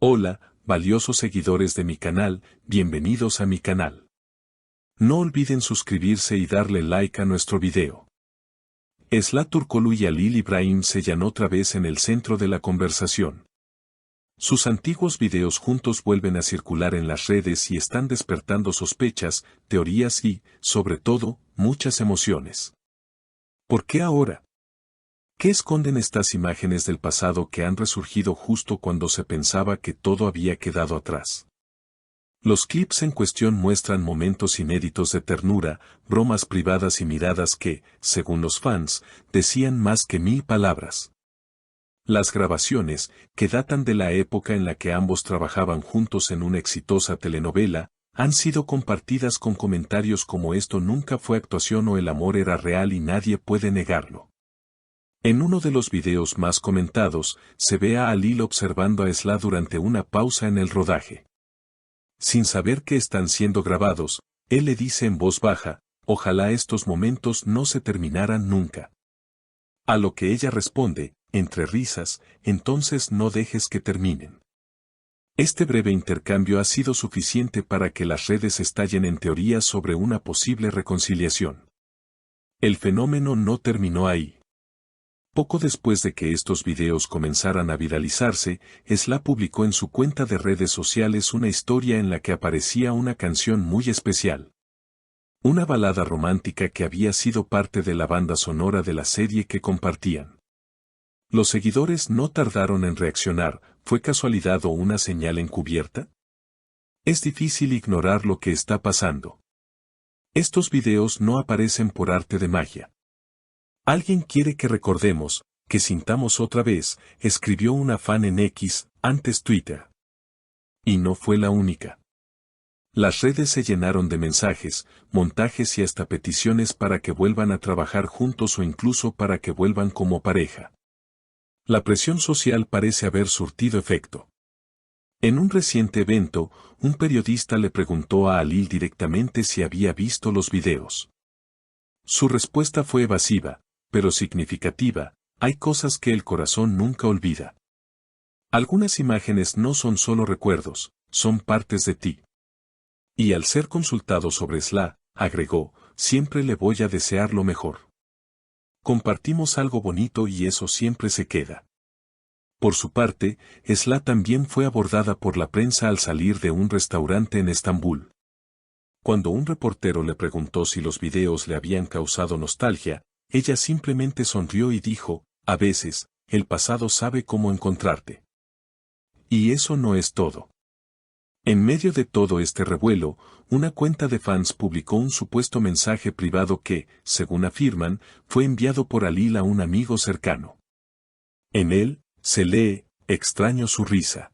Hola, valiosos seguidores de mi canal, bienvenidos a mi canal. No olviden suscribirse y darle like a nuestro video. Esla Turkoglu y Halil İbrahim se hallan otra vez en el centro de la conversación. Sus antiguos videos juntos vuelven a circular en las redes y están despertando sospechas, teorías y, sobre todo, muchas emociones. ¿Por qué ahora? ¿Qué esconden estas imágenes del pasado que han resurgido justo cuando se pensaba que todo había quedado atrás? Los clips en cuestión muestran momentos inéditos de ternura, bromas privadas y miradas que, según los fans, decían más que 1000 palabras. Las grabaciones, que datan de la época en la que ambos trabajaban juntos en una exitosa telenovela, han sido compartidas con comentarios como "esto nunca fue actuación" o "el amor era real y nadie puede negarlo". En uno de los videos más comentados, se ve a Halil observando a Esla durante una pausa en el rodaje. Sin saber que están siendo grabados, él le dice en voz baja, "Ojalá estos momentos no se terminaran nunca". A lo que ella responde, entre risas, "entonces no dejes que terminen". Este breve intercambio ha sido suficiente para que las redes estallen en teorías sobre una posible reconciliación. El fenómeno no terminó ahí. Poco después de que estos videos comenzaran a viralizarse, Esla publicó en su cuenta de redes sociales una historia en la que aparecía una canción muy especial. Una balada romántica que había sido parte de la banda sonora de la serie que compartían. Los seguidores no tardaron en reaccionar. ¿Fue casualidad o una señal encubierta? Es difícil ignorar lo que está pasando. Estos videos no aparecen por arte de magia. Alguien quiere que recordemos, que sintamos otra vez, escribió una fan en X, antes Twitter. Y no fue la única. Las redes se llenaron de mensajes, montajes y hasta peticiones para que vuelvan a trabajar juntos o incluso para que vuelvan como pareja. La presión social parece haber surtido efecto. En un reciente evento, un periodista le preguntó a Halil directamente si había visto los videos. Su respuesta fue evasiva, pero significativa: hay cosas que el corazón nunca olvida. Algunas imágenes no son solo recuerdos, son partes de ti. Y al ser consultado sobre Esla, agregó, "siempre le voy a desear lo mejor. Compartimos algo bonito y eso siempre se queda". Por su parte, Esla también fue abordada por la prensa al salir de un restaurante en Estambul. Cuando un reportero le preguntó si los videos le habían causado nostalgia, ella simplemente sonrió y dijo, "A veces, el pasado sabe cómo encontrarte". Y eso no es todo. En medio de todo este revuelo, una cuenta de fans publicó un supuesto mensaje privado que, según afirman, fue enviado por Halil a un amigo cercano. En él, se lee, "extraño su risa".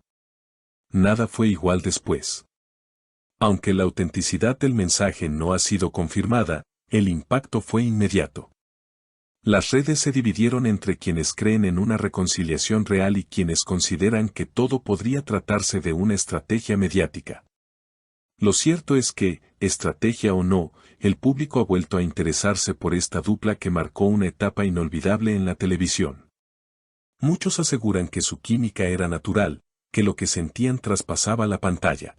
Nada fue igual después. Aunque la autenticidad del mensaje no ha sido confirmada, el impacto fue inmediato. Las redes se dividieron entre quienes creen en una reconciliación real y quienes consideran que todo podría tratarse de una estrategia mediática. Lo cierto es que, estrategia o no, el público ha vuelto a interesarse por esta dupla que marcó una etapa inolvidable en la televisión. Muchos aseguran que su química era natural, que lo que sentían traspasaba la pantalla.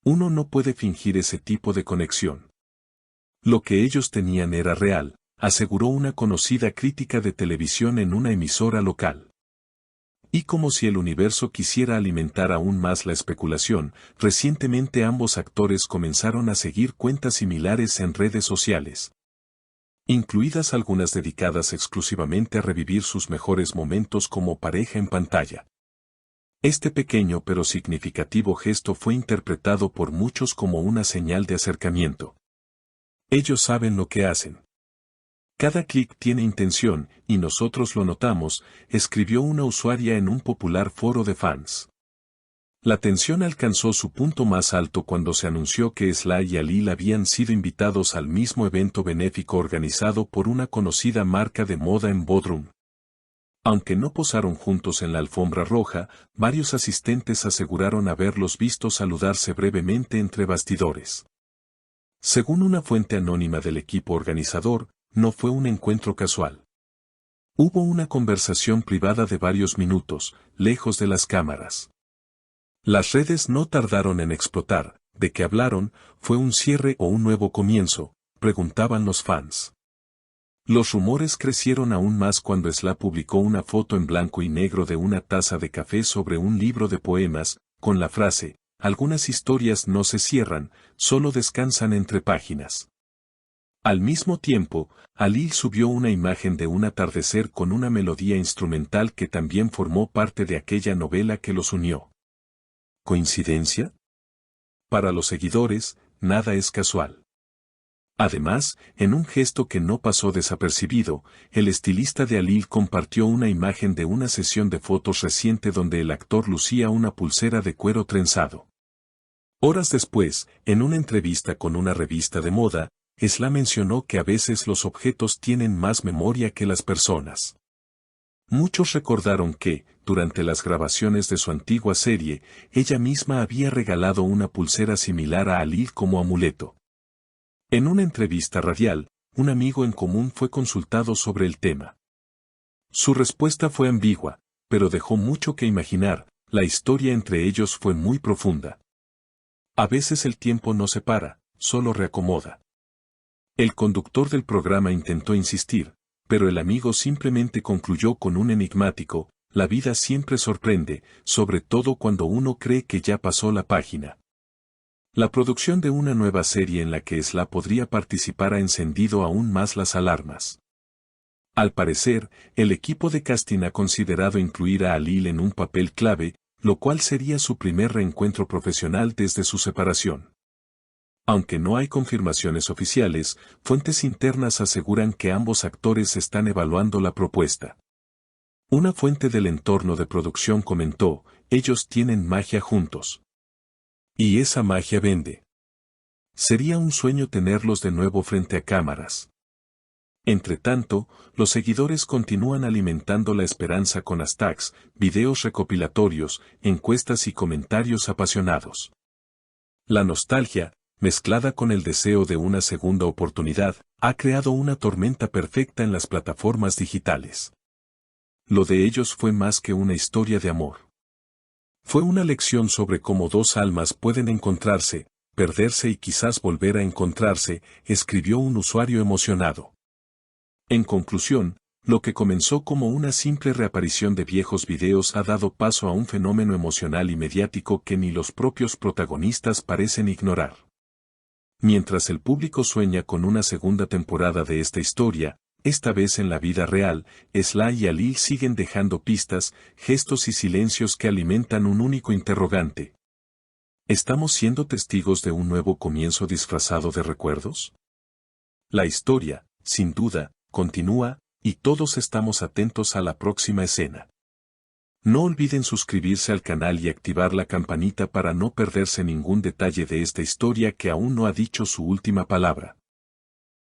Uno no puede fingir ese tipo de conexión. Lo que ellos tenían era real, aseguró una conocida crítica de televisión en una emisora local. Y como si el universo quisiera alimentar aún más la especulación, recientemente ambos actores comenzaron a seguir cuentas similares en redes sociales, incluidas algunas dedicadas exclusivamente a revivir sus mejores momentos como pareja en pantalla. Este pequeño pero significativo gesto fue interpretado por muchos como una señal de acercamiento. Ellos saben lo que hacen. Cada clic tiene intención, y nosotros lo notamos, escribió una usuaria en un popular foro de fans. La tensión alcanzó su punto más alto cuando se anunció que Esla y Halil habían sido invitados al mismo evento benéfico organizado por una conocida marca de moda en Bodrum. Aunque no posaron juntos en la alfombra roja, varios asistentes aseguraron haberlos visto saludarse brevemente entre bastidores. Según una fuente anónima del equipo organizador, no fue un encuentro casual. Hubo una conversación privada de varios minutos, lejos de las cámaras. Las redes no tardaron en explotar. ¿De qué hablaron? ¿Fue un cierre o un nuevo comienzo?, preguntaban los fans. Los rumores crecieron aún más cuando Sla publicó una foto en blanco y negro de una taza de café sobre un libro de poemas, con la frase: algunas historias no se cierran, solo descansan entre páginas. Al mismo tiempo, Ali subió una imagen de un atardecer con una melodía instrumental que también formó parte de aquella novela que los unió. ¿Coincidencia? Para los seguidores, nada es casual. Además, en un gesto que no pasó desapercibido, el estilista de Ali compartió una imagen de una sesión de fotos reciente donde el actor lucía una pulsera de cuero trenzado. Horas después, en una entrevista con una revista de moda, Sla mencionó que a veces los objetos tienen más memoria que las personas. Muchos recordaron que, durante las grabaciones de su antigua serie, ella misma había regalado una pulsera similar a Ali como amuleto. En una entrevista radial, un amigo en común fue consultado sobre el tema. Su respuesta fue ambigua, pero dejó mucho que imaginar. La historia entre ellos fue muy profunda. A veces el tiempo no separa, solo reacomoda. El conductor del programa intentó insistir, pero el amigo simplemente concluyó con un enigmático: la vida siempre sorprende, sobre todo cuando uno cree que ya pasó la página. La producción de una nueva serie en la que Sla podría participar ha encendido aún más las alarmas. Al parecer, el equipo de casting ha considerado incluir a Alil en un papel clave, lo cual sería su primer reencuentro profesional desde su separación. Aunque no hay confirmaciones oficiales, fuentes internas aseguran que ambos actores están evaluando la propuesta. Una fuente del entorno de producción comentó: ellos tienen magia juntos. Y esa magia vende. Sería un sueño tenerlos de nuevo frente a cámaras. Entretanto, los seguidores continúan alimentando la esperanza con hashtags, videos recopilatorios, encuestas y comentarios apasionados. La nostalgia, mezclada con el deseo de una segunda oportunidad, ha creado una tormenta perfecta en las plataformas digitales. Lo de ellos fue más que una historia de amor. Fue una lección sobre cómo dos almas pueden encontrarse, perderse y quizás volver a encontrarse, escribió un usuario emocionado. En conclusión, lo que comenzó como una simple reaparición de viejos videos ha dado paso a un fenómeno emocional y mediático que ni los propios protagonistas parecen ignorar. Mientras el público sueña con una segunda temporada de esta historia, esta vez en la vida real, Sla y Alil siguen dejando pistas, gestos y silencios que alimentan un único interrogante. ¿Estamos siendo testigos de un nuevo comienzo disfrazado de recuerdos? La historia, sin duda, continúa, y todos estamos atentos a la próxima escena. No olviden suscribirse al canal y activar la campanita para no perderse ningún detalle de esta historia que aún no ha dicho su última palabra.